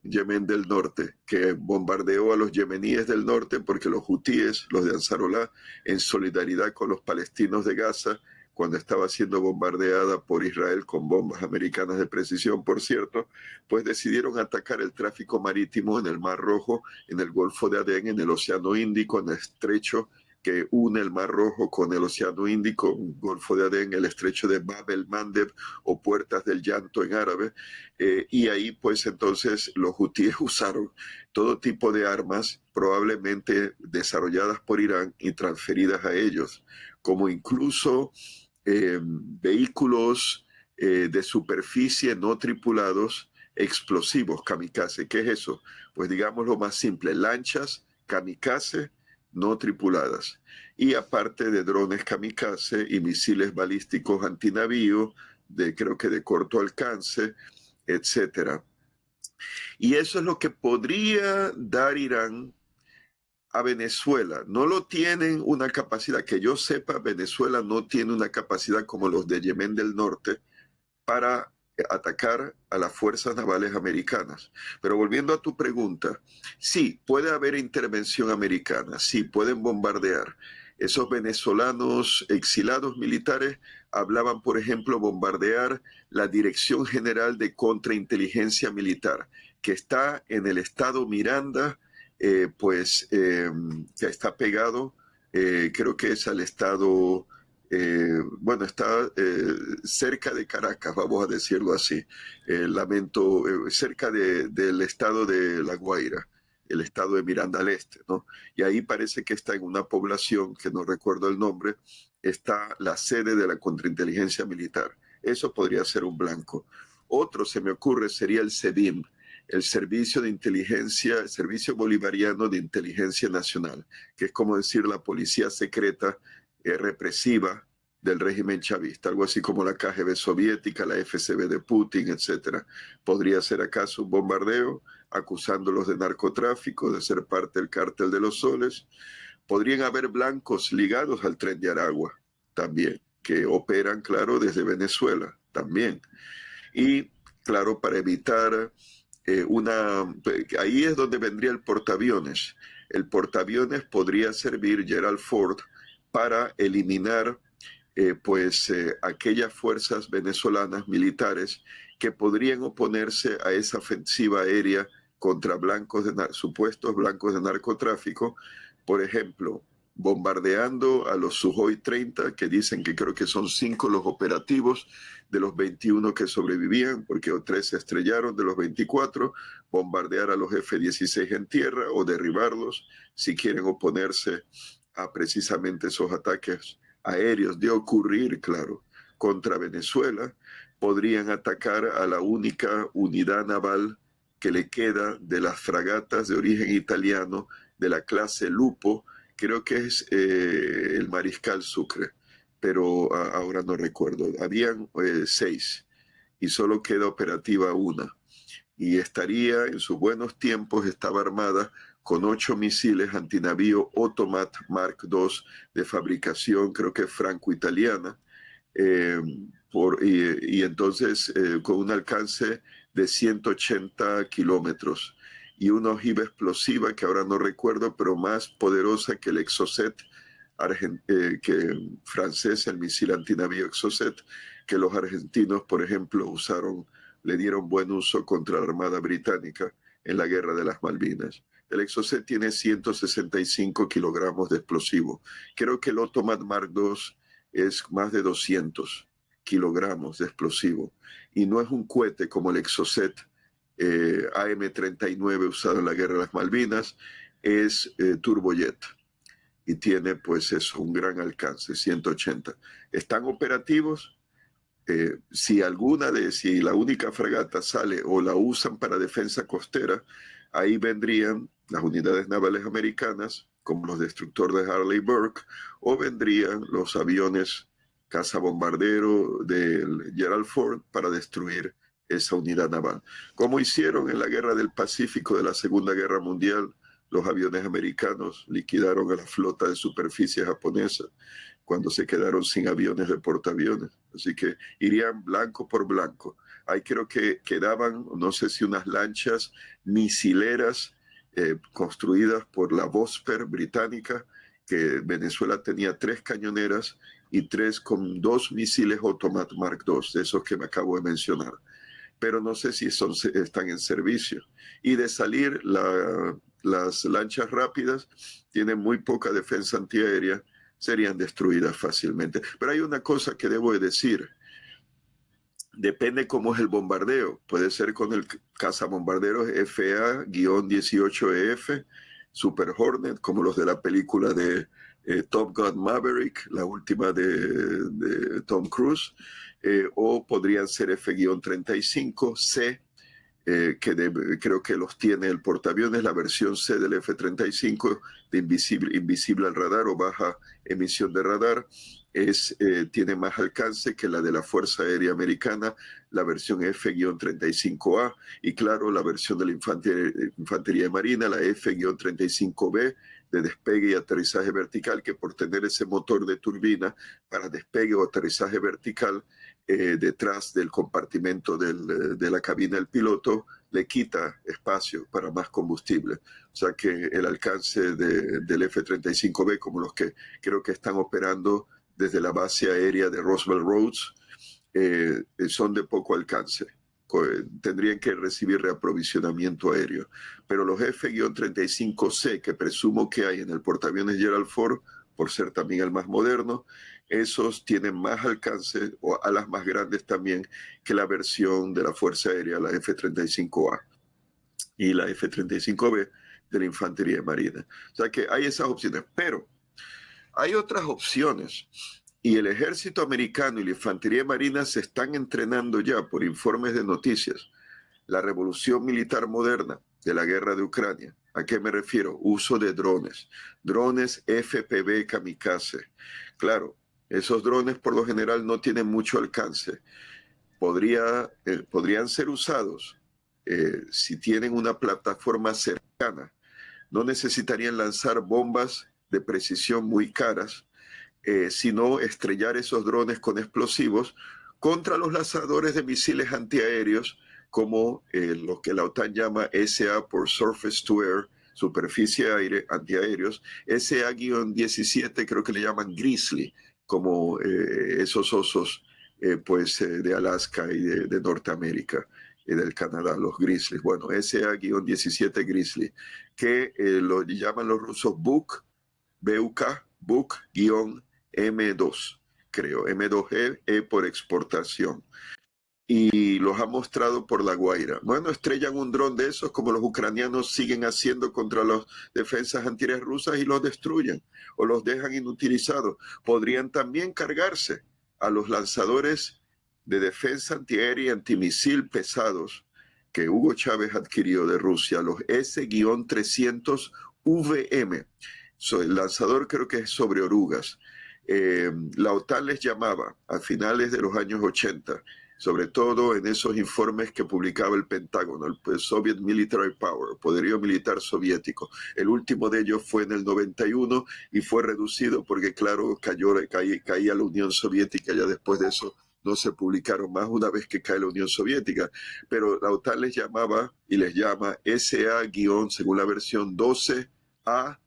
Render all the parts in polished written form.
Yemen del Norte, que bombardeó a los yemeníes del norte porque los hutíes, los de Ansarolá, en solidaridad con los palestinos de Gaza, cuando estaba siendo bombardeada por Israel con bombas americanas de precisión, por cierto, pues decidieron atacar el tráfico marítimo en el Mar Rojo, en el Golfo de Adén, en el Océano Índico, en el estrecho que une el Mar Rojo con el Océano Índico, Golfo de Adén, el estrecho de Bab el Mandeb o Puertas del Llanto en árabe, y ahí pues entonces los hutíes usaron todo tipo de armas probablemente desarrolladas por Irán y transferidas a ellos, como incluso vehículos de superficie no tripulados explosivos, kamikaze. ¿Qué es eso? Pues digamos lo más simple, lanchas kamikaze no tripuladas. Y aparte de drones kamikaze y misiles balísticos antinavío, creo que de corto alcance, etcétera. Y eso es lo que podría dar Irán a Venezuela. No lo tienen una capacidad, que yo sepa, Venezuela no tiene una capacidad como los de Yemen del Norte para atacar a las fuerzas navales americanas. Pero volviendo a tu pregunta, sí, puede haber intervención americana, sí, pueden bombardear. Esos venezolanos exilados militares hablaban, por ejemplo, bombardear la Dirección General de Contrainteligencia Militar, que está en el estado Miranda, que está pegado, creo que es al estado, bueno, está cerca de Caracas, vamos a decirlo así, cerca del estado de La Guaira, el estado de Miranda al Este, ¿no? Y ahí parece que está en una población, que no recuerdo el nombre, está la sede de la contrainteligencia militar. Eso podría ser un blanco. Otro, se me ocurre, sería el SEBIN, el Servicio de Inteligencia, el Servicio Bolivariano de Inteligencia Nacional, que es como decir la policía secreta represiva del régimen chavista, algo así como la KGB soviética, la FSB de Putin, etcétera. ¿Podría ser acaso un bombardeo acusándolos de narcotráfico, de ser parte del cártel de los soles? Podrían haber blancos ligados al Tren de Aragua también, que operan, claro, desde Venezuela también. Y, claro, para evitar ahí es donde vendría el portaaviones. El portaaviones podría servir, Gerald Ford, para eliminar aquellas fuerzas venezolanas militares que podrían oponerse a esa ofensiva aérea contra supuestos blancos de narcotráfico, por ejemplo, bombardeando a los Sukhoi 30, que dicen que creo que son 5 los operativos de los 21 que sobrevivían, porque 3 se estrellaron de los 24, bombardear a los F-16 en tierra o derribarlos si quieren oponerse a precisamente esos ataques aéreos. De ocurrir, claro, contra Venezuela, podrían atacar a la única unidad naval que le queda de las fragatas de origen italiano de la clase Lupo, creo que es el Mariscal Sucre, pero ahora no recuerdo. Habían 6 y solo queda operativa una. Y estaría, en sus buenos tiempos, estaba armada con 8 misiles antinavío Otomat Mark II de fabricación, creo que franco-italiana, y entonces con un alcance de 180 kilómetros y una ojiva explosiva que ahora no recuerdo, pero más poderosa que el Exocet francés, el misil antinavío Exocet, que los argentinos, por ejemplo, le dieron buen uso contra la Armada Británica en la Guerra de las Malvinas. El Exocet tiene 165 kilogramos de explosivo. Creo que el Otomat Mark II es más de 200 kilogramos de explosivo. Y no es un cohete como el Exocet AM-39 usado en la Guerra de las Malvinas, es turbojet. Y tiene pues eso, un gran alcance, 180. Están operativos. Si la única fragata sale o la usan para defensa costera, ahí vendrían las unidades navales americanas, como los destructores de Harley Burke, o vendrían los aviones cazabombardero de Gerald Ford para destruir esa unidad naval. Como hicieron en la Guerra del Pacífico de la Segunda Guerra Mundial, los aviones americanos liquidaron a la flota de superficie japonesa cuando se quedaron sin aviones de portaaviones. Así que irían blanco por blanco. Ahí creo que quedaban, no sé si unas lanchas misileras construidas por la Vosper británica, que Venezuela tenía 3 cañoneras y 3 con 2 misiles Automat Mark II, de esos que me acabo de mencionar. Pero no sé si están en servicio. Y de salir, las lanchas rápidas tienen muy poca defensa antiaérea, serían destruidas fácilmente. Pero hay una cosa que debo de decir. Depende cómo es el bombardeo. Puede ser con el cazabombarderos FA-18EF, Super Hornet, como los de la película de Top Gun Maverick, la última de Tom Cruise, o podrían ser F-35C, creo que los tiene el portaaviones, la versión C del F-35 de invisible al radar o baja emisión de radar. Tiene más alcance que la de la Fuerza Aérea Americana, la versión F-35A, y claro, la versión de la Infantería Marina, la F-35B, de despegue y aterrizaje vertical, que por tener ese motor de turbina para despegue o aterrizaje vertical detrás del compartimento de la cabina del piloto, le quita espacio para más combustible. O sea que el alcance del F-35B, como los que creo que están operando desde la base aérea de Roosevelt Roads, son de poco alcance. Tendrían que recibir reaprovisionamiento aéreo. Pero los F-35C, que presumo que hay en el portaaviones Gerald Ford, por ser también el más moderno, esos tienen más alcance, o alas más grandes también, que la versión de la Fuerza Aérea, la F-35A y la F-35B de la Infantería Marina. O sea que hay esas opciones, pero hay otras opciones. Y el ejército americano y la infantería marina se están entrenando ya, por informes de noticias, la revolución militar moderna de la guerra de Ucrania. ¿A qué me refiero? Uso de drones. Drones FPV kamikaze. Claro, esos drones por lo general no tienen mucho alcance. Podrían ser usados si tienen una plataforma cercana. No necesitarían lanzar bombas de precisión muy caras, sino estrellar esos drones con explosivos contra los lanzadores de misiles antiaéreos, como lo que la OTAN llama SA por Surface to Air, superficie aire, antiaéreos, SA-17 creo que le llaman Grizzly, como esos osos de Alaska y de Norteamérica y del Canadá, los Grizzlies. Bueno, SA-17 Grizzly, que lo llaman los rusos Buk, Buk-M2, creo, M2E por exportación. Y los ha mostrado por La Guaira. Bueno, estrellan un dron de esos como los ucranianos siguen haciendo contra las defensas antiaéreas rusas y los destruyen o los dejan inutilizados. Podrían también cargarse a los lanzadores de defensa antiaérea y antimisil pesados que Hugo Chávez adquirió de Rusia, los S-300VM. El lanzador creo que es sobre orugas. La OTAN les llamaba a finales de los años 80, sobre todo en esos informes que publicaba el Pentágono, el Soviet Military Power, poderío militar soviético. El último de ellos fue en el 91 y fue reducido porque, claro, caía la Unión Soviética. Ya después de eso no se publicaron más una vez que cae la Unión Soviética. Pero la OTAN les llamaba y les llama SA- según la versión 12A,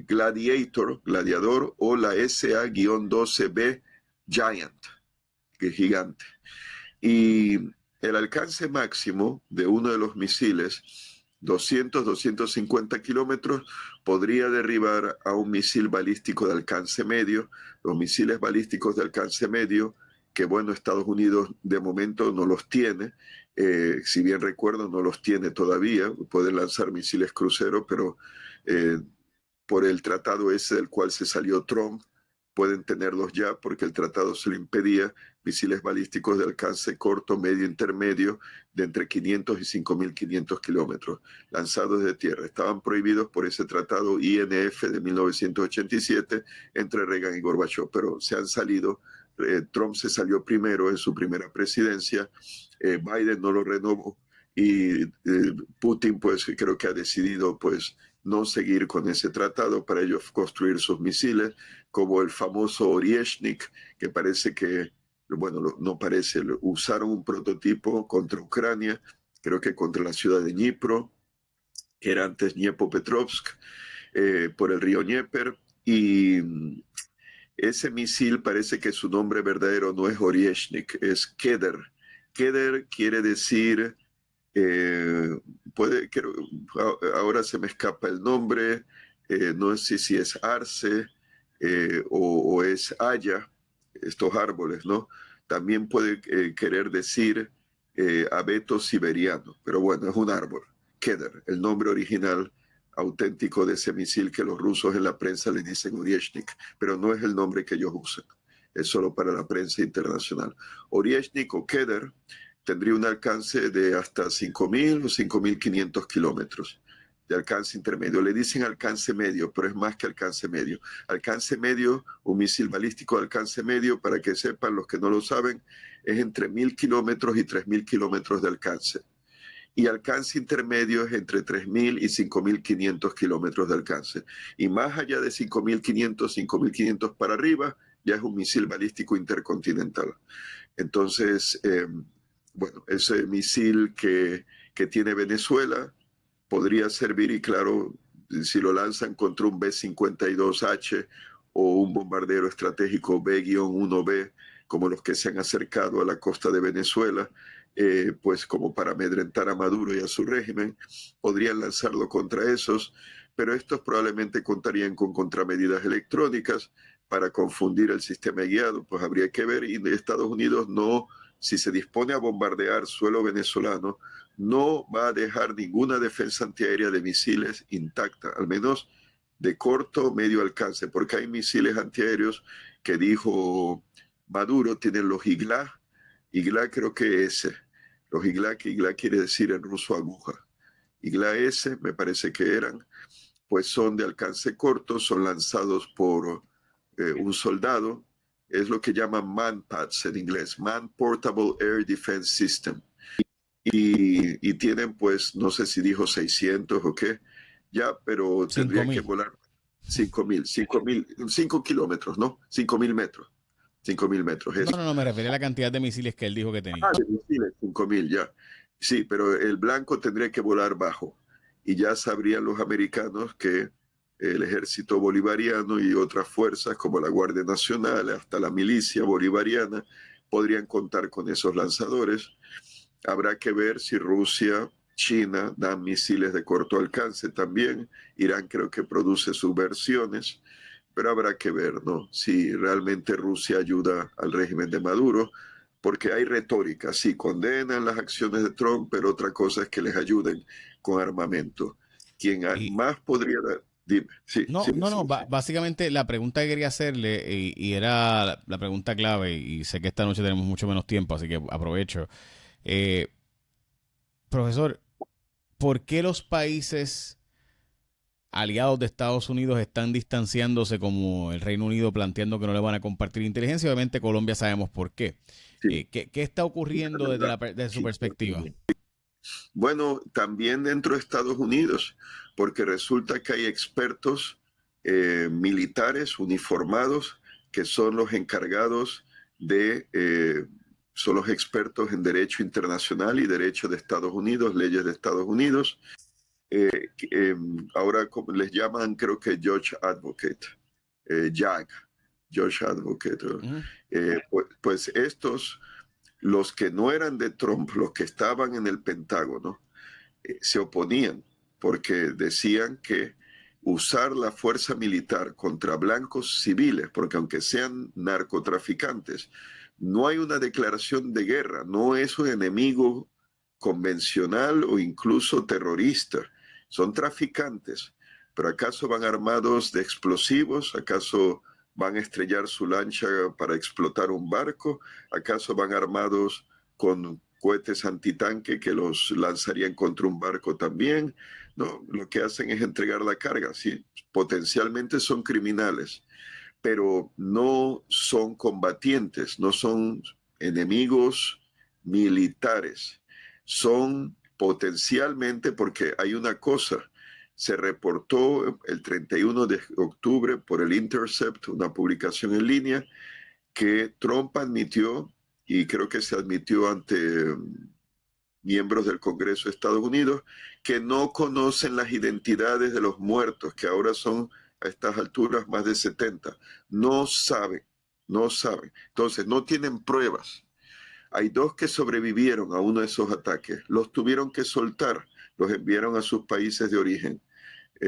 Gladiador, o la SA-12B Giant, que es gigante. Y el alcance máximo de uno de los misiles, 200-250 kilómetros, podría derribar a un misil balístico de alcance medio. Los misiles balísticos de alcance medio, que bueno, Estados Unidos de momento no los tiene, si bien recuerdo, no los tiene todavía. Pueden lanzar misiles cruceros, pero por el tratado ese del cual se salió Trump, pueden tenerlos ya porque el tratado se lo impedía, misiles balísticos de alcance corto, medio, intermedio, de entre 500 y 5.500 kilómetros, lanzados de tierra. Estaban prohibidos por ese tratado INF de 1987 entre Reagan y Gorbachev, pero se han salido. Trump se salió primero en su primera presidencia, Biden no lo renovó y Putin pues creo que ha decidido pues no seguir con ese tratado para ellos construir sus misiles, como el famoso Oryezhnik, que parece que bueno, no parece, usaron un prototipo contra Ucrania, creo que contra la ciudad de Dnipro, que era antes Dniepopetrovsk, por el río Dnieper, y ese misil parece que su nombre verdadero no es Oryezhnik, es Keder. Keder quiere decir, eh, ahora se me escapa el nombre, no sé si es Arce o es Haya, estos árboles, ¿no? También puede querer decir abeto siberiano, pero bueno, es un árbol, Keder, el nombre original auténtico de ese misil que los rusos en la prensa le dicen Oryezhnik, pero no es el nombre que ellos usan, es solo para la prensa internacional. Oryezhnik o Keder tendría un alcance de hasta 5.000 o 5.500 kilómetros de alcance intermedio. Le dicen alcance medio, pero es más que alcance medio. Alcance medio, un misil balístico de alcance medio, para que sepan los que no lo saben, es entre 1.000 kilómetros y 3.000 kilómetros de alcance. Y alcance intermedio es entre 3.000 y 5.500 kilómetros de alcance. Y más allá de 5.500, 5.500 para arriba, ya es un misil balístico intercontinental. Entonces, bueno, ese misil que tiene Venezuela podría servir, y claro, si lo lanzan contra un B-52H o un bombardero estratégico B-1B, como los que se han acercado a la costa de Venezuela, pues como para amedrentar a Maduro y a su régimen, podrían lanzarlo contra esos, pero estos probablemente contarían con contramedidas electrónicas para confundir el sistema guiado, pues habría que ver, y Estados Unidos no, si se dispone a bombardear suelo venezolano, no va a dejar ninguna defensa antiaérea de misiles intacta, al menos de corto o medio alcance, porque hay misiles antiaéreos que dijo Maduro, tienen los IGLA, IGLA creo que ese, los IGLA, que IGLA quiere decir en ruso aguja, IGLA S me parece que eran, pues son de alcance corto, son lanzados por un soldado, es lo que llaman MANPADS en inglés, Man Portable Air Defense System. Y tienen, pues, no sé si dijo 600 o qué, ya, pero tendrían que 5.000. volar 5 kilómetros, ¿no? 5.000 metros, 5.000 metros, No, eso. no, no, me refería a la cantidad de misiles que él dijo que tenía. De misiles, 5.000, ya. Sí, pero el blanco tendría que volar bajo. Y ya sabrían los americanos que el ejército bolivariano y otras fuerzas como la Guardia Nacional, hasta la milicia bolivariana, podrían contar con esos lanzadores. Habrá que ver si Rusia, China dan misiles de corto alcance también. Irán creo que produce sus versiones, pero habrá que ver, ¿no? Si realmente Rusia ayuda al régimen de Maduro, porque hay retórica, sí, condenan las acciones de Trump, pero otra cosa es que les ayuden con armamento. Quien Y más podría dar, dime, sí, no, sí, no, sí, no, sí. básicamente la pregunta que quería hacerle, y era la pregunta clave, y sé que esta noche tenemos mucho menos tiempo, así que aprovecho. Eh, Profesor, ¿por qué los países aliados de Estados Unidos están distanciándose, como el Reino Unido planteando que no le van a compartir inteligencia? Obviamente Colombia sabemos por qué. Sí. ¿Qué está ocurriendo desde su Sí. perspectiva? Bueno, también dentro de Estados Unidos, porque resulta que hay expertos militares uniformados que son los encargados son los expertos en derecho internacional y derecho de Estados Unidos, leyes de Estados Unidos. Ahora les llaman, creo que Judge Advocate, JAG, Judge Advocate. Uh -huh. Pues estos, los que no eran de Trump, los que estaban en el Pentágono, se oponían porque decían que usar la fuerza militar contra blancos civiles, porque aunque sean narcotraficantes, no hay una declaración de guerra, no es un enemigo convencional o incluso terrorista, son traficantes, pero ¿acaso van armados de explosivos? ¿Acaso van a estrellar su lancha para explotar un barco? ¿Acaso van armados con cohetes antitanque que los lanzarían contra un barco también? No, lo que hacen es entregar la carga. Sí, potencialmente son criminales, pero no son combatientes, no son enemigos militares. Son potencialmente, porque hay una cosa, se reportó el 31 de octubre por el Intercept, una publicación en línea, que Trump admitió y creo que se admitió ante miembros del Congreso de Estados Unidos, que no conocen las identidades de los muertos, que ahora son a estas alturas más de 70. No saben, no saben. Entonces, no tienen pruebas. Hay 2 que sobrevivieron a uno de esos ataques. Los tuvieron que soltar, los enviaron a sus países de origen.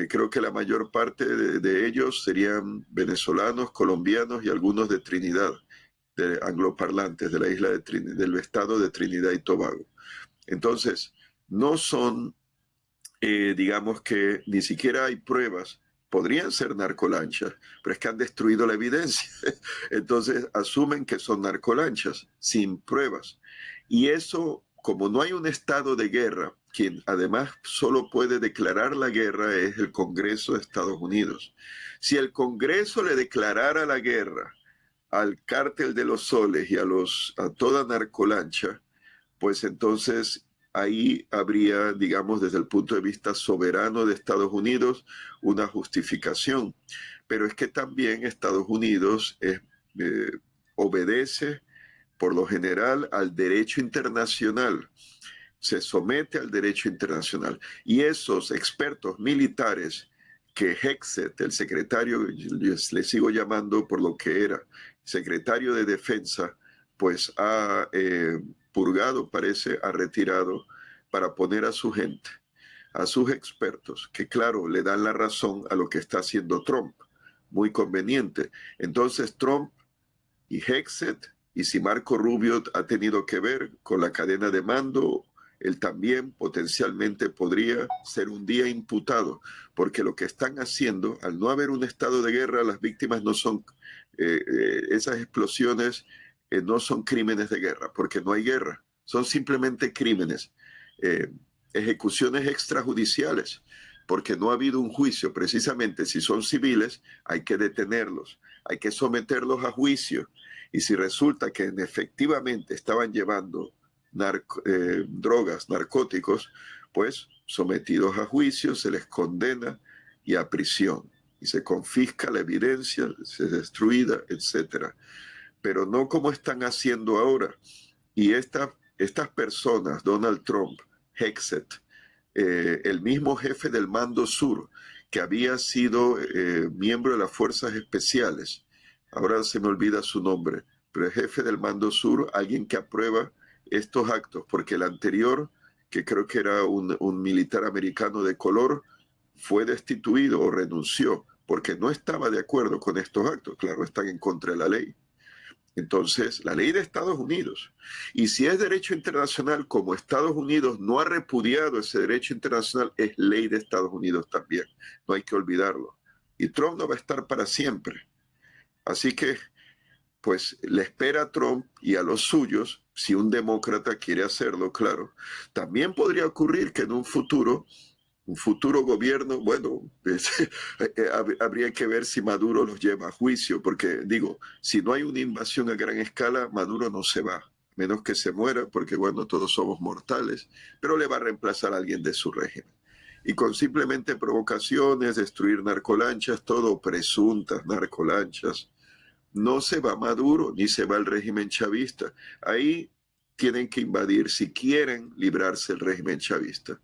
Creo que la mayor parte de ellos serían venezolanos, colombianos y algunos de Trinidad, de angloparlantes de la isla de del estado de Trinidad y Tobago. Entonces, no son, digamos que ni siquiera hay pruebas. Podrían ser narcolanchas, pero es que han destruido la evidencia. Entonces asumen que son narcolanchas sin pruebas. Y eso, como no hay un estado de guerra, quien además solo puede declarar la guerra es el Congreso de Estados Unidos. Si el Congreso le declarara la guerra al Cártel de los Soles y a toda narcolancha, pues entonces ahí habría, digamos, desde el punto de vista soberano de Estados Unidos, una justificación. Pero es que también Estados Unidos obedece, por lo general, al derecho internacional. Se somete al derecho internacional. Y esos expertos militares que Hegseth, el secretario, le sigo llamando por lo que era, secretario de Defensa, pues ha purgado, parece, ha retirado para poner a su gente, a sus expertos, que claro, le dan la razón a lo que está haciendo Trump. Muy conveniente. Entonces Trump y Hegseth, y si Marco Rubio ha tenido que ver con la cadena de mando, él también potencialmente podría ser un día imputado, porque lo que están haciendo, al no haber un estado de guerra, las víctimas no son, esas explosiones no son crímenes de guerra, porque no hay guerra, son simplemente crímenes, ejecuciones extrajudiciales, porque no ha habido un juicio. Precisamente si son civiles, hay que detenerlos, hay que someterlos a juicio, y si resulta que efectivamente estaban llevando drogas, narcóticos, pues sometidos a juicio, se les condena y a prisión, y se confisca la evidencia, se es destruida, etcétera. Pero no como están haciendo ahora. Y estas personas, Donald Trump, Hegseth, el mismo jefe del Mando Sur, que había sido miembro de las Fuerzas Especiales, ahora se me olvida su nombre, pero el jefe del Mando Sur, alguien que aprueba estos actos, porque el anterior, que creo que era un militar americano de color, fue destituido o renunció, porque no estaba de acuerdo con estos actos. Claro, están en contra de la ley. Entonces, la ley de Estados Unidos. Y si es derecho internacional, como Estados Unidos no ha repudiado ese derecho internacional, es ley de Estados Unidos también. No hay que olvidarlo. Y Trump no va a estar para siempre. Así que, pues, le espera a Trump y a los suyos, si un demócrata quiere hacerlo, claro. También podría ocurrir que en un futuro gobierno, bueno, habría que ver si Maduro los lleva a juicio, porque digo, si no hay una invasión a gran escala, Maduro no se va, a menos que se muera, porque bueno, todos somos mortales, pero le va a reemplazar a alguien de su régimen. Y con simplemente provocaciones, destruir narcolanchas, todo presuntas narcolanchas, no se va Maduro, ni se va el régimen chavista. Ahí tienen que invadir, si quieren librarse el régimen chavista.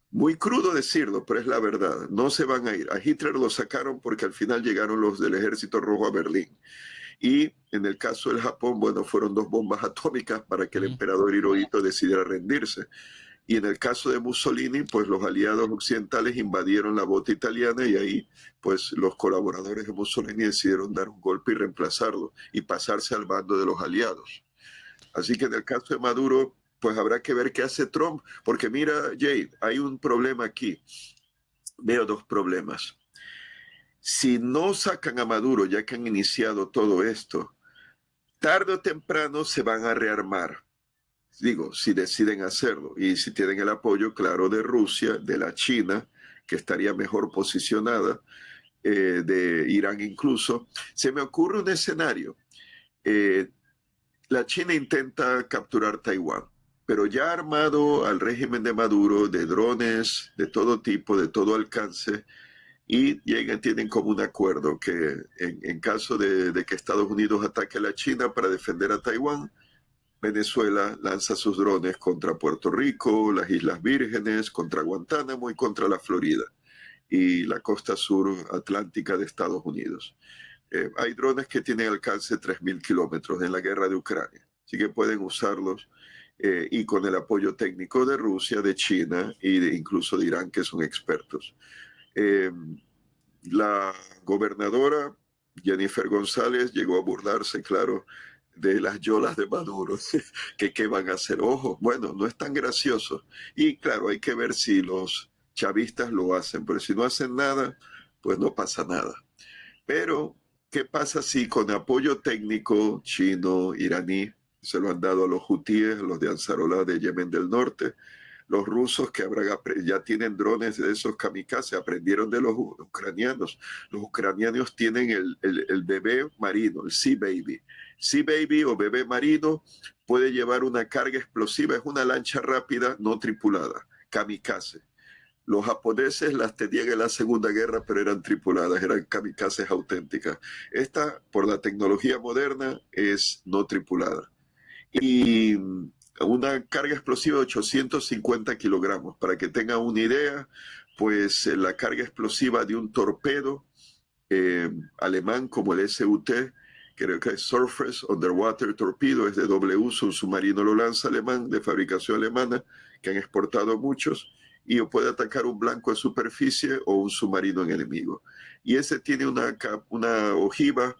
Muy crudo decirlo, pero es la verdad. No se van a ir. A Hitler lo sacaron porque al final llegaron los del Ejército Rojo a Berlín. Y en el caso del Japón, bueno, fueron 2 bombas atómicas para que el emperador Hirohito decidiera rendirse. Y en el caso de Mussolini, pues los aliados occidentales invadieron la bota italiana y ahí, pues los colaboradores de Mussolini decidieron dar un golpe y reemplazarlo y pasarse al bando de los aliados. Así que en el caso de Maduro, pues habrá que ver qué hace Trump, porque mira, Jay, hay un problema aquí. Veo 2 problemas. Si no sacan a Maduro, ya que han iniciado todo esto, tarde o temprano se van a rearmar. Digo, si deciden hacerlo y si tienen el apoyo, claro, de Rusia, de la China, que estaría mejor posicionada, de Irán incluso. Se me ocurre un escenario. La China intenta capturar Taiwán, pero ya ha armado al régimen de Maduro de drones de todo tipo, de todo alcance, y tienen como un acuerdo que en caso de que Estados Unidos ataque a la China para defender a Taiwán, Venezuela lanza sus drones contra Puerto Rico, las Islas Vírgenes, contra Guantánamo y contra la Florida y la costa sur atlántica de Estados Unidos. Hay drones que tienen alcance de 3.000 kilómetros en la guerra de Ucrania, así que pueden usarlos y con el apoyo técnico de Rusia, de China e incluso de Irán, que son expertos. La gobernadora Jennifer González llegó a burlarse, claro, de las yolas de Maduro, que qué van a hacer. Ojo, bueno, no es tan gracioso. Y claro, hay que ver si los chavistas lo hacen, pero si no hacen nada, pues no pasa nada. Pero, ¿qué pasa si con apoyo técnico chino, iraní, se lo han dado a los hutíes, los de Ansarollah de Yemen del Norte? Los rusos que ya tienen drones de esos kamikaze, aprendieron de los ucranianos. Los ucranianos tienen el bebé marino, el Sea Baby. Sea Baby o bebé marino puede llevar una carga explosiva, es una lancha rápida no tripulada, kamikaze. Los japoneses las tenían en la Segunda Guerra, pero eran tripuladas, eran kamikazes auténticas. Esta, por la tecnología moderna, es no tripulada. Y una carga explosiva de 850 kilogramos. Para que tengan una idea, pues la carga explosiva de un torpedo alemán como el SUT, creo que es Surface Underwater Torpedo, es de doble uso, un submarino lo lanza alemán, de fabricación alemana, que han exportado muchos, y puede atacar un blanco de superficie o un submarino enemigo. Y ese tiene una ojiva,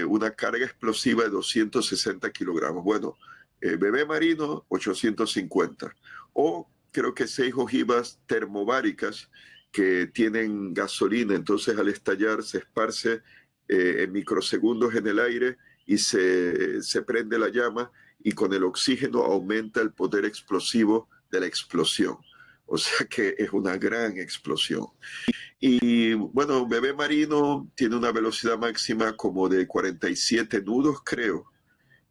una carga explosiva de 260 kilogramos. Bueno, bebé marino, 850. O creo que 6 ojivas termobáricas que tienen gasolina, entonces al estallar se esparce en microsegundos en el aire y se prende la llama y con el oxígeno aumenta el poder explosivo de la explosión. O sea que es una gran explosión. Y bueno, bebé marino tiene una velocidad máxima como de 47 nudos, creo.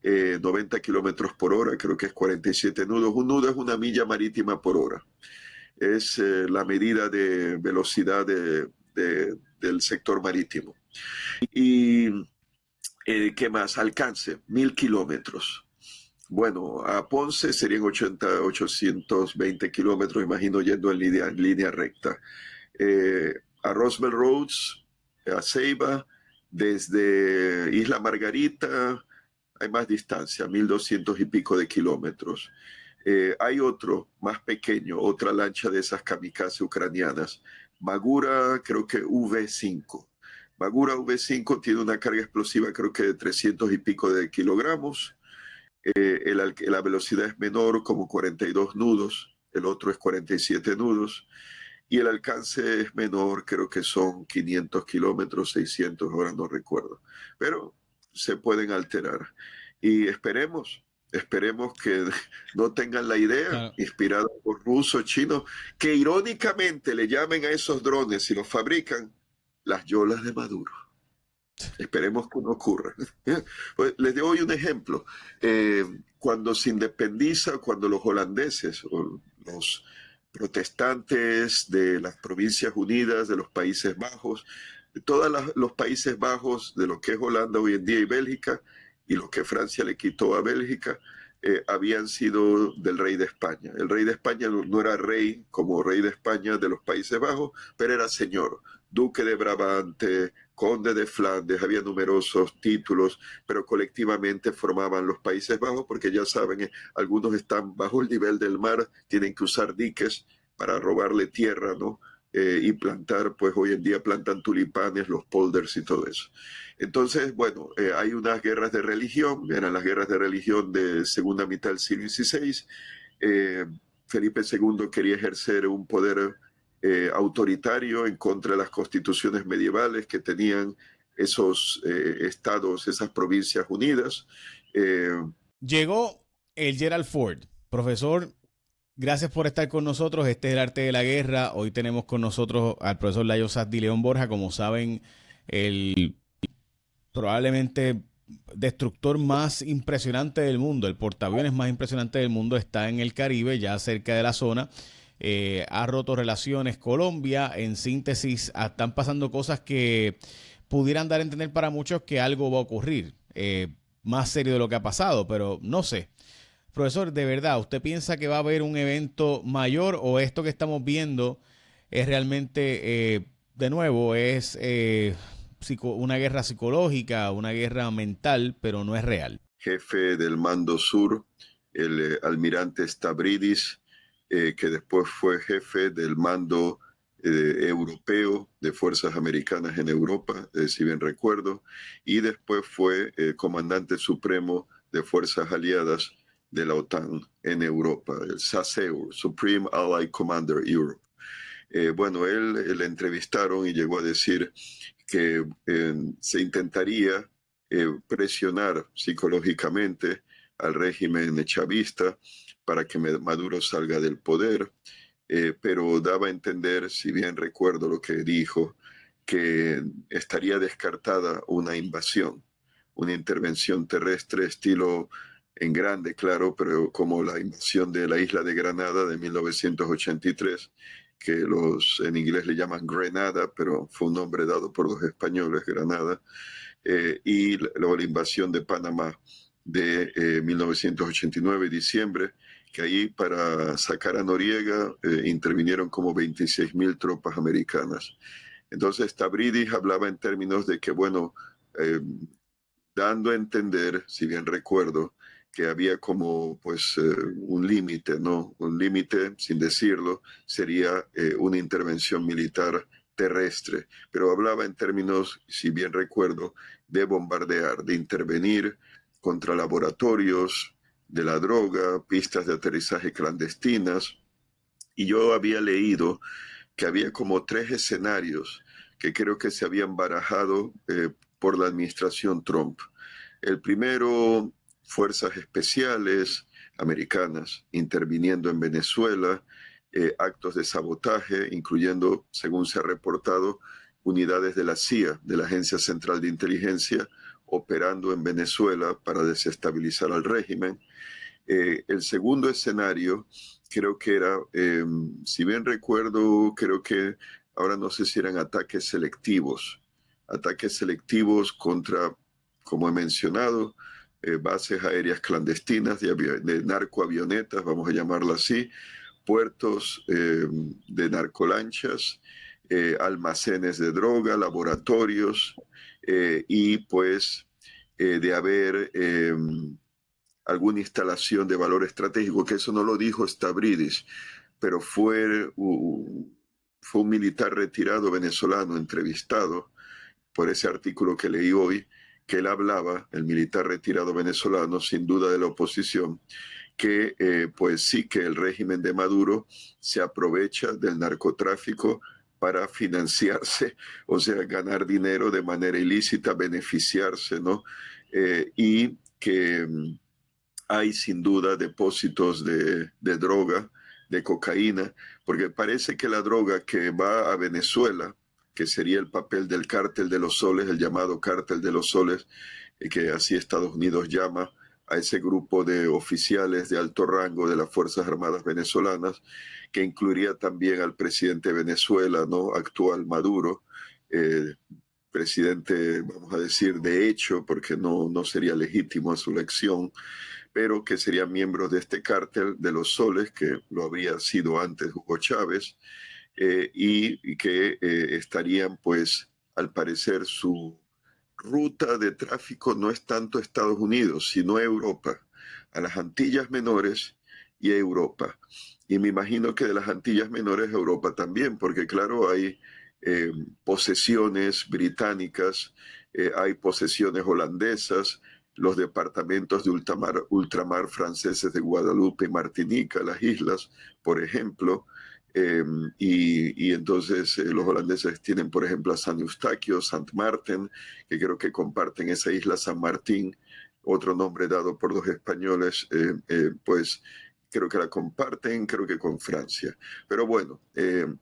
90 kilómetros por hora, creo que es 47 nudos. Un nudo es una milla marítima por hora. Es la medida de velocidad del sector marítimo. Y ¿qué más? Alcance, 1.000 kilómetros. Bueno, a Ponce serían 820 kilómetros, imagino, yendo en línea recta. A Roosevelt Roads, a Ceiba, desde Isla Margarita, hay más distancia, 1.200 y pico de kilómetros. Hay otro más pequeño, otra lancha de esas kamikaze ucranianas, Magura, creo que V5. Magura V5 tiene una carga explosiva, creo que de 300 y pico de kilogramos. La velocidad es menor, como 42 nudos, el otro es 47 nudos, y el alcance es menor, creo que son 500 kilómetros, 600, ahora no recuerdo, pero se pueden alterar. Y esperemos que no tengan la idea, inspirada por rusos, chinos, que irónicamente le llamen a esos drones, si los fabrican, las yolas de Maduro. Esperemos que no ocurra. Pues les doy un ejemplo. Cuando se independiza, cuando los holandeses o los protestantes de las Provincias Unidas, de los Países Bajos, de todos los Países Bajos, de lo que es Holanda hoy en día y Bélgica, y lo que Francia le quitó a Bélgica, habían sido del rey de España. El rey de España no era rey como rey de España de los Países Bajos, pero era señor, duque de Brabante, conde de Flandes, había numerosos títulos, pero colectivamente formaban los Países Bajos, porque ya saben, algunos están bajo el nivel del mar, tienen que usar diques para robarle tierra, ¿no? Y plantar, pues hoy en día plantan tulipanes, los polders y todo eso. Entonces, bueno, hay unas guerras de religión, eran las guerras de religión de segunda mitad del siglo XVI. Felipe II quería ejercer un poder autoritario en contra de las constituciones medievales que tenían esos estados, esas provincias unidas. Llegó el Gerald Ford. Profesor, gracias por estar con nosotros. Este es el arte de la guerra. Hoy tenemos con nosotros al profesor Layo Sazdi León Borja. Como saben, el probablemente destructor más impresionante del mundo, el portaaviones más impresionante del mundo, está en el Caribe, ya cerca de la zona. ha roto relaciones Colombia. En síntesis, están pasando cosas que pudieran dar a entender para muchos que algo va a ocurrir, más serio de lo que ha pasado, pero no sé. Profesor, de verdad, ¿usted piensa que va a haber un evento mayor o esto que estamos viendo es realmente, de nuevo, es una guerra psicológica, una guerra mental, pero no es real? Jefe del Mando Sur, el almirante Stavridis, que después fue jefe del Mando Europeo de Fuerzas Americanas en Europa, si bien recuerdo, y después fue comandante supremo de Fuerzas Aliadas de la OTAN en Europa, el SACEUR, Supreme Allied Commander Europe. Bueno, él le entrevistaron y llegó a decir que se intentaría presionar psicológicamente al régimen chavista para que Maduro salga del poder, pero daba a entender, si bien recuerdo lo que dijo, que estaría descartada una invasión, una intervención terrestre estilo en grande, claro, pero como la invasión de la isla de Granada de 1983, que en inglés le llaman Grenada, pero fue un nombre dado por los españoles, Granada, y luego la invasión de Panamá de 1989, diciembre, que ahí para sacar a Noriega intervinieron como 26,000 tropas americanas. Entonces Stavridis hablaba en términos de que, bueno, dando a entender, si bien recuerdo, que había como pues un límite, ¿no? Un límite, sin decirlo, sería una intervención militar terrestre, pero hablaba en términos, si bien recuerdo, de bombardear, de intervenir contra laboratorios de la droga, pistas de aterrizaje clandestinas, y yo había leído que había como 3 escenarios que creo que se habían barajado por la administración Trump. El primero, fuerzas especiales americanas interviniendo en Venezuela, actos de sabotaje, incluyendo, según se ha reportado, unidades de la CIA, de la Agencia Central de Inteligencia, operando en Venezuela para desestabilizar al régimen. El segundo escenario creo que era, si bien recuerdo, creo que ahora no sé si eran ataques selectivos contra, como he mencionado, bases aéreas clandestinas de narcoavionetas, vamos a llamarlo así, puertos de narcolanchas, almacenes de droga, laboratorios, y pues de haber alguna instalación de valor estratégico, que eso no lo dijo Stavridis, pero fue un militar retirado venezolano entrevistado por ese artículo que leí hoy, que él hablaba, el militar retirado venezolano, sin duda de la oposición, que pues sí que el régimen de Maduro se aprovecha del narcotráfico para financiarse, o sea, ganar dinero de manera ilícita, beneficiarse, ¿no? Y que hay sin duda depósitos de droga, de cocaína, porque parece que la droga que va a Venezuela, que sería el papel del cártel de los soles, el llamado cártel de los soles, que así Estados Unidos llama a ese grupo de oficiales de alto rango de las Fuerzas Armadas venezolanas, que incluiría también al presidente de Venezuela, ¿no? Actual Maduro, presidente, vamos a decir, de hecho, porque no sería legítimo a su elección, pero que serían miembros de este cártel de los soles, que lo había sido antes Hugo Chávez, y que estarían, pues, al parecer, su ruta de tráfico no es tanto Estados Unidos, sino Europa, a las Antillas Menores y a Europa. Y me imagino que de las Antillas Menores a Europa también, porque claro, hay posesiones británicas, hay posesiones holandesas, los departamentos de ultramar franceses de Guadalupe y Martinica, las islas, por ejemplo, y entonces los holandeses tienen, por ejemplo, a San Eustaquio, Sant Marten, que creo que comparten esa isla San Martín, otro nombre dado por los españoles, pues creo que la comparten, creo que con Francia. Pero bueno,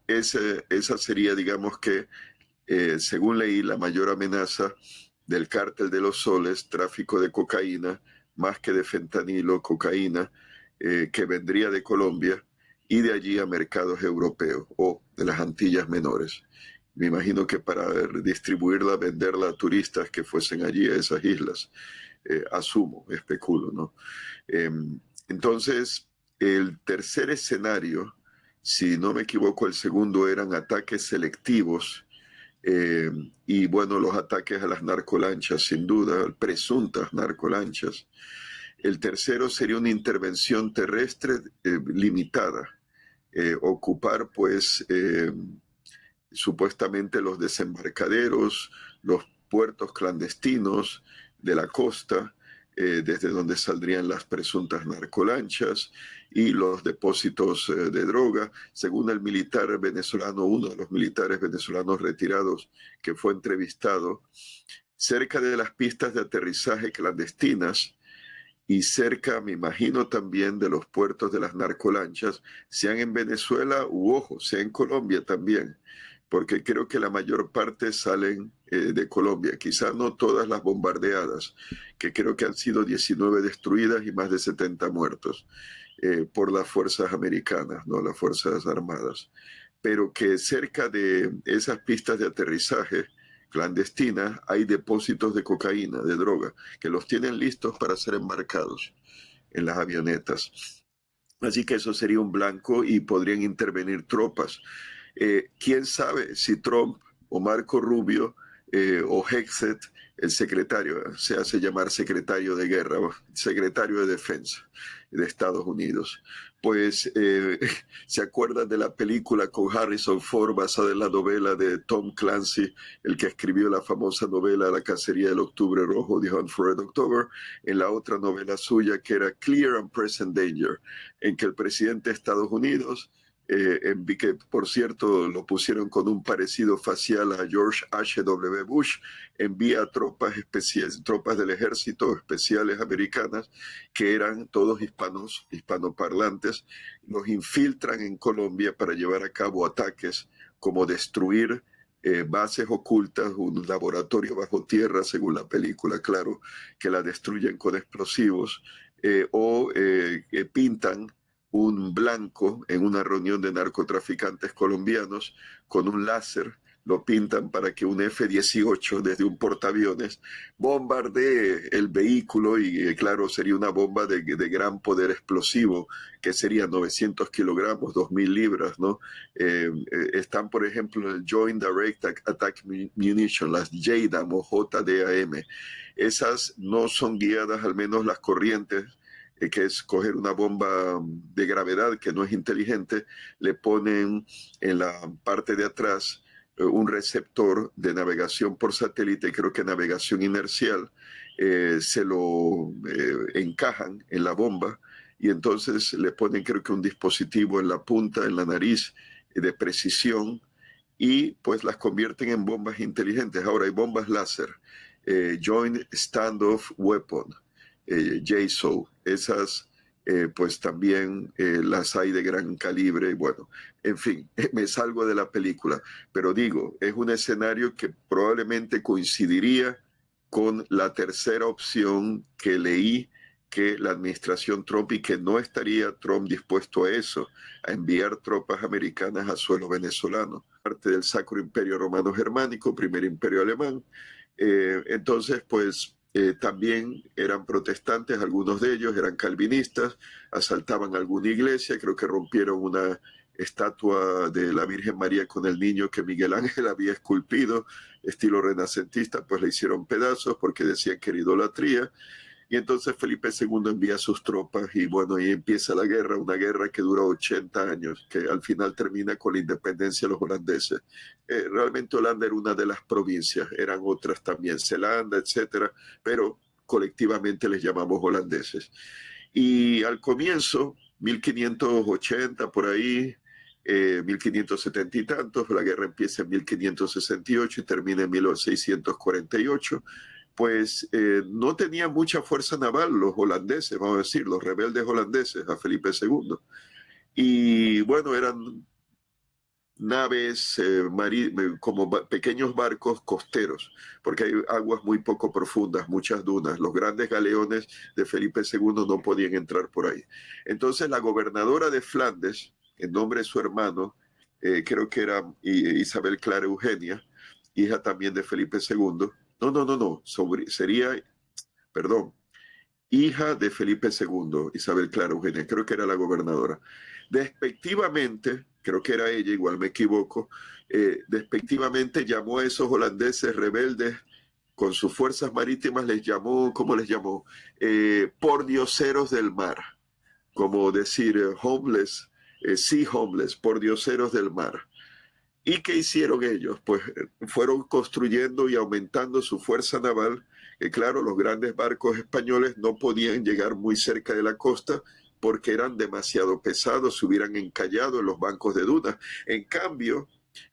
esa sería, digamos que, según leí, la mayor amenaza del cártel de los soles, tráfico de cocaína, más que de fentanilo, cocaína, que vendría de Colombia y de allí a mercados europeos o de las Antillas Menores. Me imagino que para distribuirla, venderla a turistas que fuesen allí a esas islas, asumo, especulo, ¿no? Eh, entonces, el tercer escenario, si no me equivoco, el segundo eran ataques selectivos, eh, y bueno, los ataques a las narcolanchas, sin duda, presuntas narcolanchas. El tercero sería una intervención terrestre limitada, ocupar pues supuestamente los desembarcaderos, los puertos clandestinos de la costa, desde donde saldrían las presuntas narcolanchas y los depósitos de droga. Según el militar venezolano, uno de los militares venezolanos retirados que fue entrevistado, cerca de las pistas de aterrizaje clandestinas y cerca, me imagino, también de los puertos de las narcolanchas, sean en Venezuela u, ojo, sea en Colombia también, porque creo que la mayor parte salen de Colombia, quizá no todas las bombardeadas, que creo que han sido 19 destruidas y más de 70 muertos por las fuerzas americanas, no las fuerzas armadas, pero que cerca de esas pistas de aterrizaje clandestinas hay depósitos de cocaína, de droga, que los tienen listos para ser embarcados en las avionetas. Así que eso sería un blanco y podrían intervenir tropas. ¿Quién sabe si Trump o Marco Rubio o Hexet, el secretario, se hace llamar secretario de guerra, secretario de defensa de Estados Unidos, pues se acuerdan de la película con Harrison Ford basada en la novela de Tom Clancy, el que escribió la famosa novela La cacería del Octubre Rojo, The Hunt for Red October, en la otra novela suya que era Clear and Present Danger, en que el presidente de Estados Unidos, que por cierto lo pusieron con un parecido facial a George H.W. Bush, envía tropas especiales, tropas del ejército especiales americanas, que eran todos hispanos, hispanoparlantes, los infiltran en Colombia para llevar a cabo ataques como destruir bases ocultas, un laboratorio bajo tierra, según la película, claro, que la destruyen con explosivos, o pintan un blanco en una reunión de narcotraficantes colombianos con un láser, lo pintan para que un F-18 desde un portaaviones bombardee el vehículo y claro, sería una bomba de gran poder explosivo, que sería 900 kilogramos, 2000 libras, ¿no? Están, por ejemplo, el Joint Direct Attack Munition, las JDAM o JDAM. Esas no son guiadas, al menos las corrientes, que es coger una bomba de gravedad que no es inteligente, le ponen en la parte de atrás un receptor de navegación por satélite, creo que navegación inercial, se lo encajan en la bomba y entonces le ponen creo que un dispositivo en la punta, en la nariz, de precisión, y pues las convierten en bombas inteligentes. Ahora hay bombas láser, Joint Standoff Weapon, JSOW, esas pues también las hay de gran calibre. Bueno, en fin, me salgo de la película, pero digo, es un escenario que probablemente coincidiría con la tercera opción que leí, que la administración Trump, y que no estaría Trump dispuesto a eso, a enviar tropas americanas a suelo venezolano, parte del Sacro Imperio Romano Germánico, primer imperio alemán. Entonces, pues también eran protestantes, algunos de ellos eran calvinistas, asaltaban alguna iglesia, creo que rompieron una estatua de la Virgen María con el niño que Miguel Ángel había esculpido, estilo renacentista, pues le hicieron pedazos porque decían que era idolatría. Y entonces Felipe II envía sus tropas y bueno, ahí empieza la guerra, una guerra que dura 80 años, que al final termina con la independencia de los holandeses. Realmente Holanda era una de las provincias, eran otras también, Zelanda, etcétera, pero colectivamente les llamamos holandeses. Y al comienzo, 1580 por ahí, 1570 y tantos, la guerra empieza en 1568 y termina en 1648, pues no tenían mucha fuerza naval los holandeses, vamos a decir, los rebeldes holandeses a Felipe II. Y bueno, eran naves como pequeños barcos costeros, porque hay aguas muy poco profundas, muchas dunas. Los grandes galeones de Felipe II no podían entrar por ahí. Entonces la gobernadora de Flandes, en nombre de su hermano, creo que era Isabel Clara Eugenia, hija también de Felipe II. No, sería, perdón, hija de Felipe II, Isabel Clara Eugenia, creo que era la gobernadora. Despectivamente, creo que era ella, igual me equivoco, despectivamente llamó a esos holandeses rebeldes con sus fuerzas marítimas, les llamó, ¿cómo les llamó? Pordioseros del mar, como decir homeless, sea homeless, pordioseros del mar. ¿Y qué hicieron ellos? Pues fueron construyendo y aumentando su fuerza naval. Claro, los grandes barcos españoles no podían llegar muy cerca de la costa porque eran demasiado pesados, se hubieran encallado en los bancos de dunas. En cambio,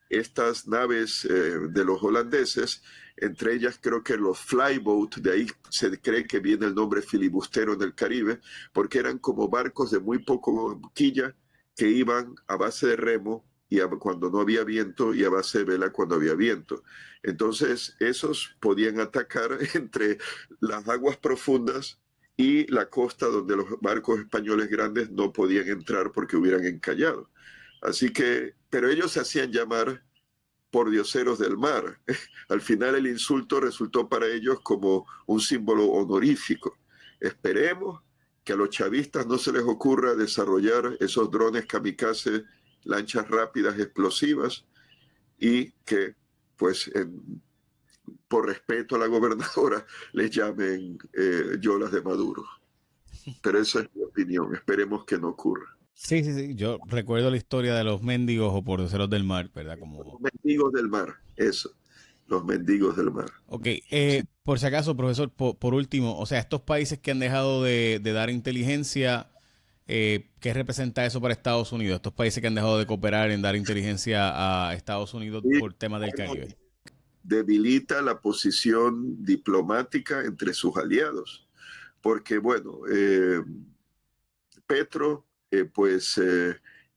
estas naves de los holandeses, entre ellas creo que los flyboat, de ahí se cree que viene el nombre filibustero en el Caribe, porque eran como barcos de muy poco quilla que iban a base de remo y cuando no había viento y a base de vela cuando había viento. Entonces esos podían atacar entre las aguas profundas y la costa donde los barcos españoles grandes no podían entrar porque hubieran encallado. Así que, pero ellos se hacían llamar pordioseros del mar. Al final el insulto resultó para ellos como un símbolo honorífico. Esperemos que a los chavistas no se les ocurra desarrollar esos drones kamikaze, lanchas rápidas explosivas, y que, pues, por respeto a la gobernadora, les llamen yolas de Maduro. Pero esa es mi opinión. Esperemos que no ocurra. Sí. Yo recuerdo la historia de los mendigos o pordioseros del mar, ¿verdad? Como... Los mendigos del mar, eso. Los mendigos del mar. Ok, por si acaso, profesor, por último, o sea, estos países que han dejado de dar inteligencia, ¿qué representa eso para Estados Unidos? Estos países que han dejado de cooperar en dar inteligencia a Estados Unidos Y, por temas del Caribe. debilita la posición diplomática entre sus aliados. Porque, bueno, Petro,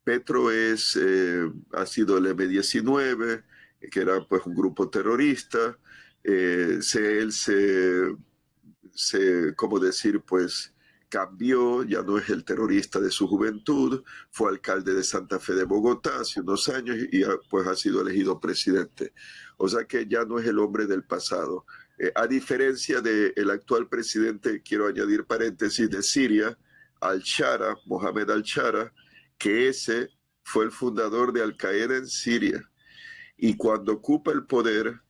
Petro ha sido el M-19, que era pues un grupo terrorista. Él ¿cómo decir? Pues cambió, ya no es el terrorista de su juventud, fue alcalde de Santa Fe de Bogotá hace unos años y pues ha sido elegido presidente. O sea que ya no es el hombre del pasado. A diferencia del actual presidente, quiero añadir paréntesis, de Siria, al-Shara, Mohamed al-Shara, que ese fue el fundador de Al-Qaeda en Siria. Y cuando ocupa el poder,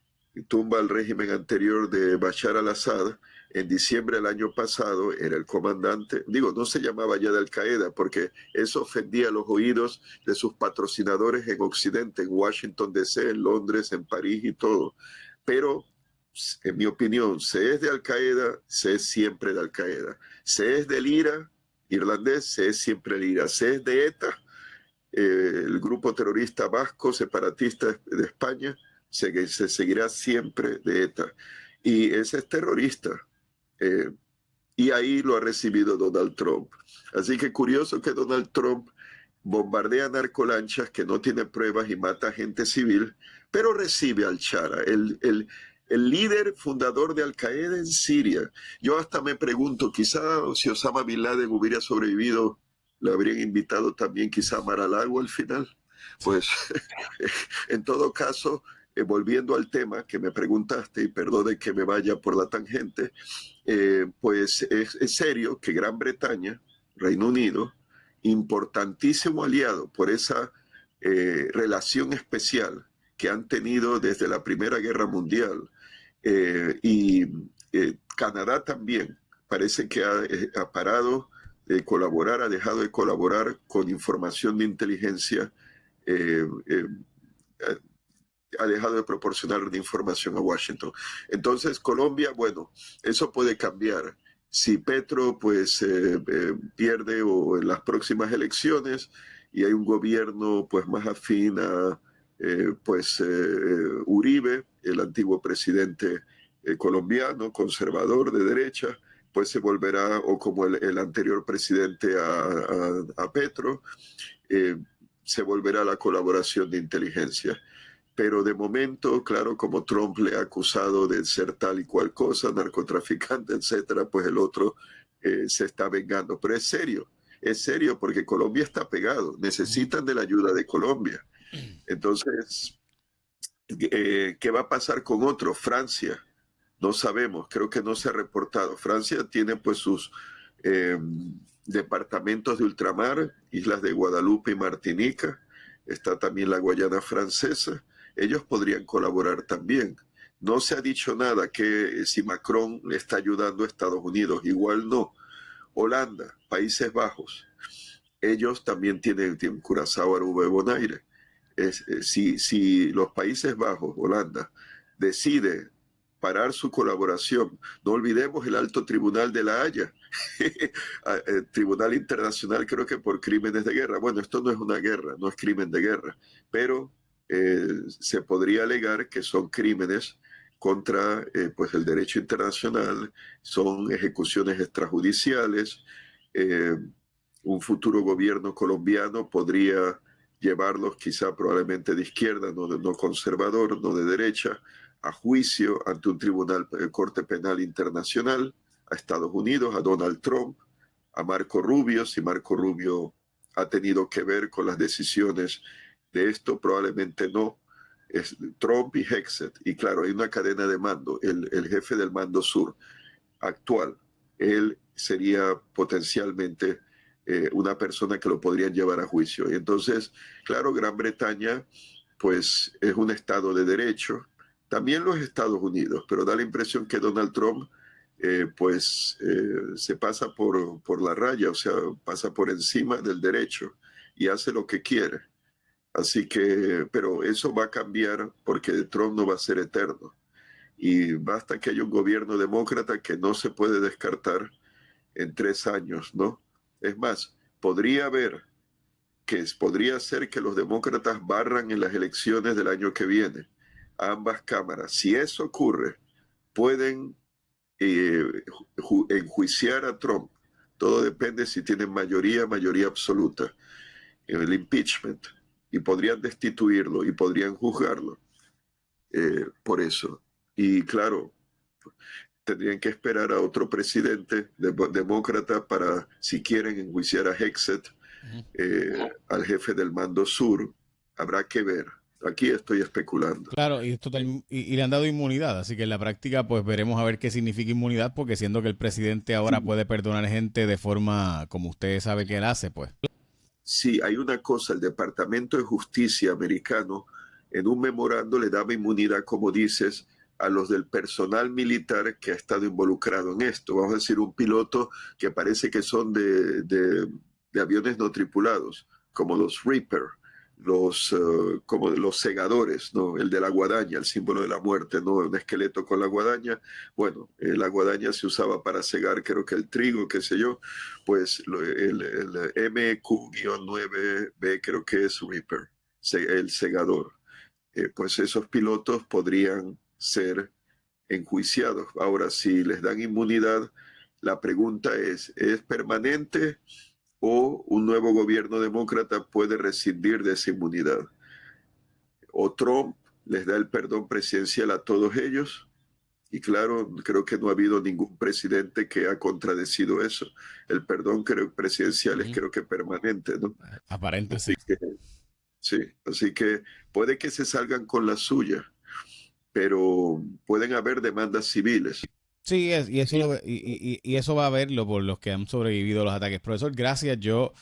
tumba el régimen anterior de Bashar al-Assad, en diciembre del año pasado era el comandante, no se llamaba ya de Al-Qaeda porque eso ofendía los oídos de sus patrocinadores en Occidente, en Washington DC, en Londres, en París y todo. Pero, en mi opinión, se es de Al-Qaeda, se es siempre de Al-Qaeda. Se es del IRA irlandés, se es siempre el IRA. Se es de ETA, el grupo terrorista vasco separatista de España, se seguirá siempre de ETA. Y ese es terrorista. Y ahí lo ha recibido Donald Trump. Así que curioso que Donald Trump bombardea narcolanchas que no tiene pruebas y mata gente civil, pero recibe al Shara, el líder fundador de Al-Qaeda en Siria. Yo hasta me pregunto, quizá si Osama Bin Laden hubiera sobrevivido, le habrían invitado también quizá a Mar-a-Lago al final. Pues en todo caso, volviendo al tema que me preguntaste, y perdone que me vaya por la tangente, pues es serio que Gran Bretaña, Reino Unido, importantísimo aliado por esa relación especial que han tenido desde la Primera Guerra Mundial, y Canadá también parece que ha parado de colaborar, ha dejado de colaborar con información de inteligencia, ha dejado de proporcionar información a Washington. Entonces, Colombia, bueno, eso puede cambiar. Si Petro pues pierde o en las próximas elecciones y hay un gobierno pues más afín a Uribe, el antiguo presidente colombiano, conservador de derecha, pues se volverá, o como el anterior presidente a Petro, se volverá a la colaboración de inteligencia. Pero de momento, claro, como Trump le ha acusado de ser tal y cual cosa, narcotraficante, etcétera, pues el otro se está vengando. Pero es serio. es serio porque Colombia está pegado, necesitan de la ayuda de Colombia. Entonces, ¿qué va a pasar con otro? Francia, no sabemos, creo que no se ha reportado. Francia tiene pues sus departamentos de ultramar, islas de Guadalupe y Martinica, está también la Guayana Francesa, ellos podrían colaborar también. No se ha dicho nada que si Macron le está ayudando a Estados Unidos, igual no. Holanda, Países Bajos, ellos también tienen Curazao, Aruba y Bonaire. Si los Países Bajos, Holanda, decide parar su colaboración, no olvidemos el Alto Tribunal de La Haya, Tribunal Internacional creo que por crímenes de guerra. Bueno, esto no es una guerra, no es crimen de guerra, pero se podría alegar que son crímenes contra pues el derecho internacional, son ejecuciones extrajudiciales. Un futuro gobierno colombiano podría llevarlos quizá probablemente de izquierda, no conservador, no de derecha, a juicio ante un tribunal, Corte Penal Internacional, a Estados Unidos, a Donald Trump, a Marco Rubio, si Marco Rubio ha tenido que ver con las decisiones de esto, probablemente no. Es Trump y Hexet, y claro, hay una cadena de mando, el jefe del mando sur actual, él sería potencialmente una persona que lo podrían llevar a juicio. Y entonces, claro, Gran Bretaña pues es un estado de derecho, también los Estados Unidos, pero da la impresión que Donald Trump se pasa por la raya, o sea, pasa por encima del derecho y hace lo que quiere. Así que, pero eso va a cambiar porque Trump no va a ser eterno. Y basta que haya un gobierno demócrata que no se puede descartar en 3 años, ¿no? Es más, podría ser que los demócratas barran en las elecciones del año que viene a ambas cámaras. Si eso ocurre, pueden enjuiciar a Trump. Todo depende si tienen mayoría absoluta en el impeachment, y podrían destituirlo y podrían juzgarlo por eso. Y claro, tendrían que esperar a otro presidente demócrata para, si quieren, enjuiciar a Hexet, al jefe del mando sur. Habrá que ver. Aquí estoy especulando. Claro, y le han dado inmunidad, así que en la práctica pues veremos a ver qué significa inmunidad, porque siendo que el presidente ahora puede perdonar gente de forma como usted sabe que él hace, pues. Sí, hay una cosa, el Departamento de Justicia americano en un memorando le daba inmunidad, como dices, a los del personal militar que ha estado involucrado en esto. Vamos a decir, un piloto que parece que son de aviones no tripulados, como los Reaper, como los segadores, ¿no? El de la guadaña, el símbolo de la muerte, ¿no? Un esqueleto con la guadaña. Bueno, la guadaña se usaba para segar, creo que el trigo, qué sé yo. Pues el MQ-9B creo que es Reaper, el segador. Pues esos pilotos podrían ser enjuiciados. Ahora, si les dan inmunidad, la pregunta ¿es permanente o un nuevo gobierno demócrata puede rescindir de esa inmunidad? ¿O Trump les da el perdón presidencial a todos ellos? Y claro, creo que no ha habido ningún presidente que ha contradecido eso. El perdón presidencial es creo que permanente, ¿no? Aparente, sí. Así que puede que se salgan con la suya, pero pueden haber demandas civiles. Sí, y eso va a haberlo por los que han sobrevivido a los ataques. Profesor, gracias. Yo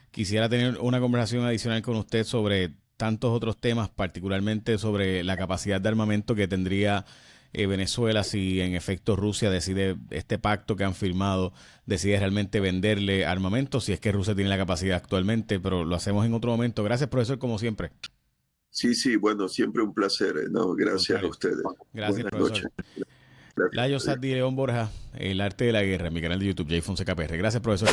quisiera tener una conversación adicional con usted sobre tantos otros temas, particularmente sobre la capacidad de armamento que tendría Venezuela si en efecto Rusia decide, este pacto que han firmado, decide realmente venderle armamento, si es que Rusia tiene la capacidad actualmente, pero lo hacemos en otro momento. Gracias, profesor, como siempre. Sí, bueno, siempre un placer, ¿no? Gracias a ustedes. Gracias, Buenas profesor. noches. Layo Saddi León Borja, El Arte de la Guerra, en mi canal de YouTube, Jay Fonseca PR. Gracias, profesor.